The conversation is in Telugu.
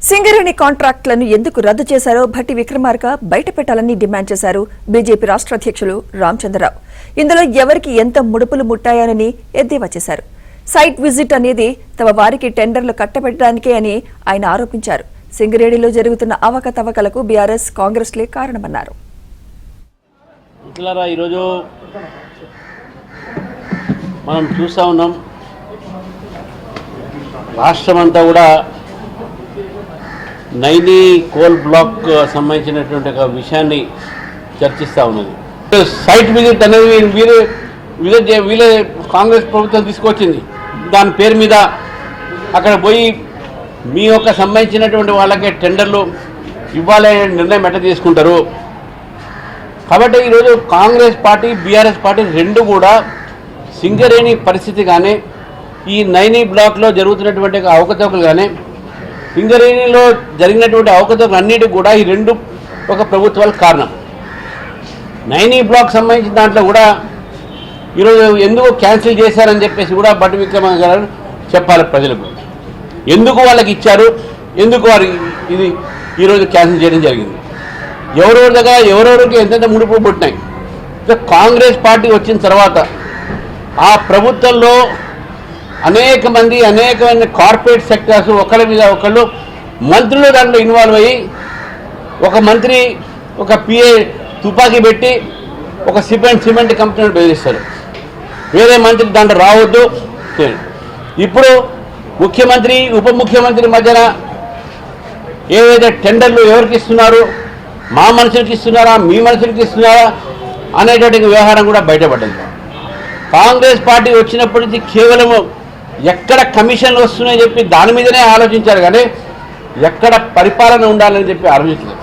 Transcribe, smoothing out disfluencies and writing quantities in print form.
సింగరేణి కాంట్రాక్టులను ఎందుకు రద్దు చేశారో భట్టి విక్రమార్క బయటపెట్టాలని డిమాండ్ చేశారు బీజేపీ రాష్ట్ర అధ్యక్షులు రామచంద్రరావు. ఇందులో ఎవరికి ఎంత ముడుపులు ముట్టాయని ఎద్దేవా చేశారు. సైట్ విజిట్ అనేది తమ వారికి టెండర్లు కట్టబెట్టడానికే అని ఆయన ఆరోపించారు. సింగరేణిలో జరుగుతున్న అవకతవకలకు బీఆర్ఎస్ కాంగ్రెస్లే కారణమన్నారు. ఈరోజు మనం చూస్తూ ఉన్నాం, రాష్ట్రమంతా కూడా నైనీ కోల్ బ్లాక్ సంబంధించినటువంటి ఒక విషయాన్ని చర్చిస్తూ ఉన్నది. సైట్ విజిట్ అనేది వీళ్ళే కాంగ్రెస్ ప్రభుత్వం తీసుకొచ్చింది. దాని పేరు మీద అక్కడ పోయి మీ యొక్క సంబంధించినటువంటి వాళ్ళకే టెండర్లు ఇవ్వాలనే నిర్ణయం ఎట్లా తీసుకుంటారు. కాబట్టి ఈరోజు కాంగ్రెస్ పార్టీ బీఆర్ఎస్ పార్టీ రెండు కూడా సింగరేణి పరిస్థితి కానీ, ఈ నైనీ బ్లాక్లో జరుగుతున్నటువంటి అవకతవకలు కానీ, సింగరేణిలో జరిగినటువంటి అవకతవకలు అన్నిటికీ కూడా ఈ రెండు ఒక ప్రభుత్వాలకు కారణం. నైనీ బ్లాక్ సంబంధించిన దాంట్లో కూడా ఈరోజు ఎందుకు క్యాన్సిల్ చేశారని చెప్పేసి కూడా భట్టి విక్రమార్క గారు చెప్పాలి ప్రజలకు. ఎందుకు వాళ్ళకి ఇచ్చారు, ఎందుకు వారు ఇది ఈరోజు క్యాన్సిల్ చేయడం జరిగింది, ఎవరెవరి దగ్గర ఎవరెవరికి ఎంతెంత ముడుపు పుట్టినాయి. కాంగ్రెస్ పార్టీ వచ్చిన తర్వాత ఆ ప్రభుత్వంలో అనేకమైన కార్పొరేట్ సెక్టర్స్ ఒకరి మీద ఒకళ్ళు మంత్రులు దాంట్లో ఇన్వాల్వ్ అయ్యి, ఒక మంత్రి ఒక పిఏ తుపాకీ పెట్టి ఒక సిమెంట్ కంపెనీని బెదిరిస్తారు. వేరే మంత్రి దాంట్లో రావద్దు. ఇప్పుడు ముఖ్యమంత్రి ఉప ముఖ్యమంత్రి మధ్యన ఏవైతే టెండర్లు ఎవరికి ఇస్తున్నారు, మా మనుషులకి ఇస్తున్నారా మీ మనుషులకి ఇస్తున్నారా అనేటువంటి వ్యవహారం కూడా బయటపడ్డది. కాంగ్రెస్ పార్టీ వచ్చినప్పటి నుంచి కేవలము ఎక్కడ కమిషన్లు వస్తున్నాయని చెప్పి దాని మీదనే ఆలోచించారు, కానీ ఎక్కడ పరిపాలన ఉండాలని చెప్పి ఆలోచించలేదు.